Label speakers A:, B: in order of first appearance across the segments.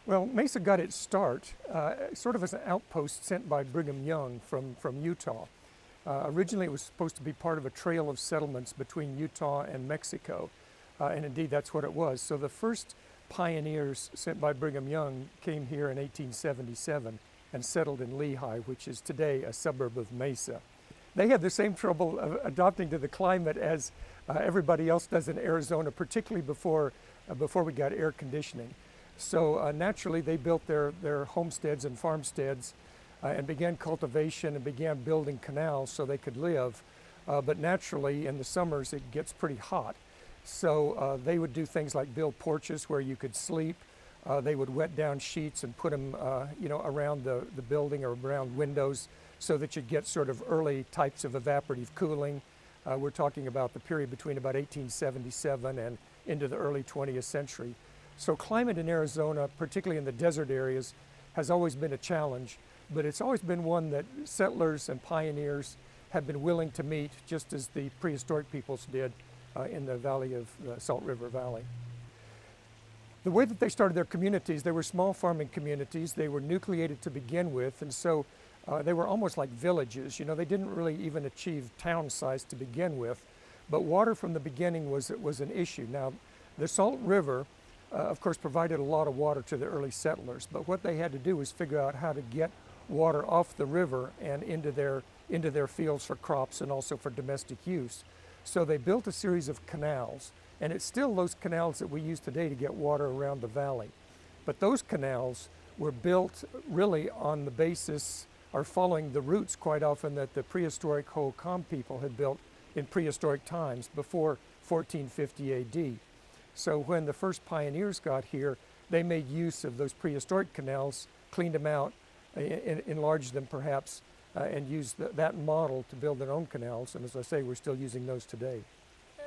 A: Well, Mesa got its start sort of as an outpost sent by Brigham Young from Utah. Originally, it was supposed to be part of a trail of settlements between Utah and Mexico, and indeed that's what it was. So the first pioneers sent by Brigham Young came here in 1877 and settled in Lehi, which is today a suburb of Mesa. They had the same trouble of adapting to the climate as everybody else does in Arizona, particularly before we got air conditioning. So naturally, they built their homesteads and farmsteads and began cultivation and began building canals so they could live. But naturally, in the summers, it gets pretty hot. So they would do things like build porches where you could sleep. They would wet down sheets and put them around the building or around windows so that you'd get sort of early types of evaporative cooling. We're talking about the period between about 1877 and into the early 20th century. So climate in Arizona, particularly in the desert areas, has always been a challenge, but it's always been one that settlers and pioneers have been willing to meet, just as the prehistoric peoples did in the valley of the Salt River Valley. The way that they started their communities, they were small farming communities. They were nucleated to begin with, and so they were almost like villages. You know, they didn't really even achieve town size to begin with, but water from the beginning was an issue. Now, the Salt River, of course, provided a lot of water to the early settlers, but what they had to do was figure out how to get water off the river and into their fields for crops and also for domestic use. So they built a series of canals, and it's still those canals that we use today to get water around the valley. But those canals were built really on the basis, or following the routes quite often, that the prehistoric Hohokam people had built in prehistoric times before 1450 AD. So when the first pioneers got here, they made use of those prehistoric canals, cleaned them out, enlarged them perhaps, and used that model to build their own canals. And as I say, we're still using those today.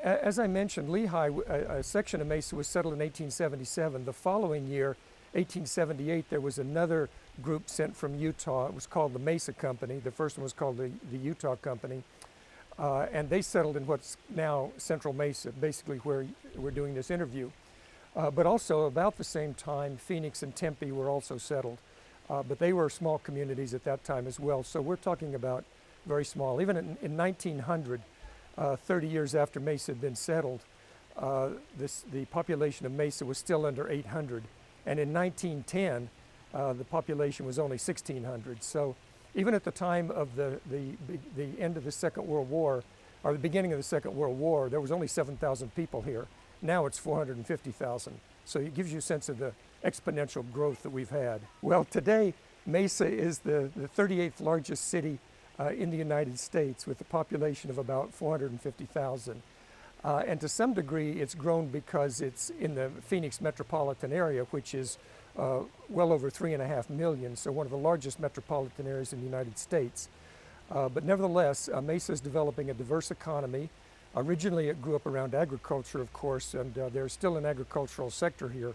A: As I mentioned, Lehi, a section of Mesa, was settled in 1877. The following year, 1878, there was another group sent from Utah. It was called the Mesa Company. The first one was called the Utah Company. And they settled in what's now Central Mesa, basically where we're doing this interview. But also about the same time, Phoenix and Tempe were also settled. But they were small communities at that time as well. So we're talking about very small. Even in 1900, 30 years after Mesa had been settled, the population of Mesa was still under 800. And in 1910, the population was only 1,600. So even at the time of the end of the Second World War, or the beginning of the Second World War, there was only 7,000 people here. Now it's 450,000. So it gives you a sense of the exponential growth that we've had. Well, today, Mesa is the 38th largest city in the United States, with a population of about 450,000. And to some degree, it's grown because it's in the Phoenix metropolitan area, which is well over 3.5 million, so one of the largest metropolitan areas in the United States. But nevertheless, Mesa is developing a diverse economy. Originally, it grew up around agriculture, of course, and there's still an agricultural sector here,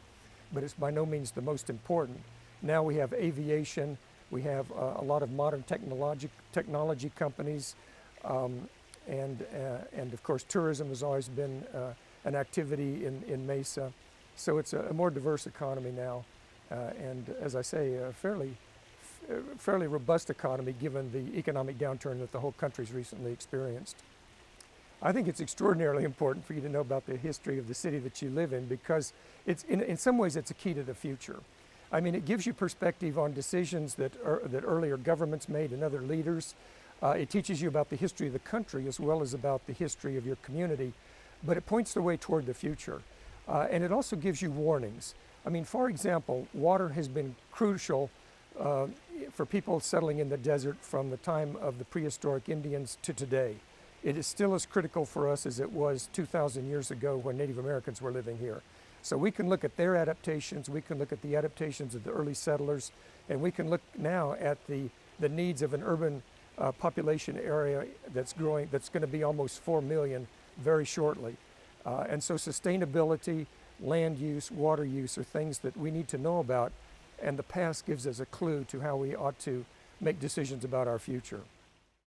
A: but it's by no means the most important. Now we have aviation, we have a lot of modern technology companies, and of course, tourism has always been an activity in Mesa. So it's a more diverse economy now. And as I say, a fairly robust economy given the economic downturn that the whole country's recently experienced. I think it's extraordinarily important for you to know about the history of the city that you live in, because it's in some ways it's a key to the future. I mean, it gives you perspective on decisions that earlier governments made and other leaders. It teaches you about the history of the country as well as about the history of your community, but it points the way toward the future. And it also gives you warnings. I mean, for example, water has been crucial for people settling in the desert from the time of the prehistoric Indians to today. It is still as critical for us as it was 2,000 years ago when Native Americans were living here. So we can look at their adaptations, we can look at the adaptations of the early settlers, and we can look now at the needs of an urban population area that's growing, that's going to be almost 4 million very shortly. And so sustainability, land use, water use are things that we need to know about, and the past gives us a clue to how we ought to make decisions about our future.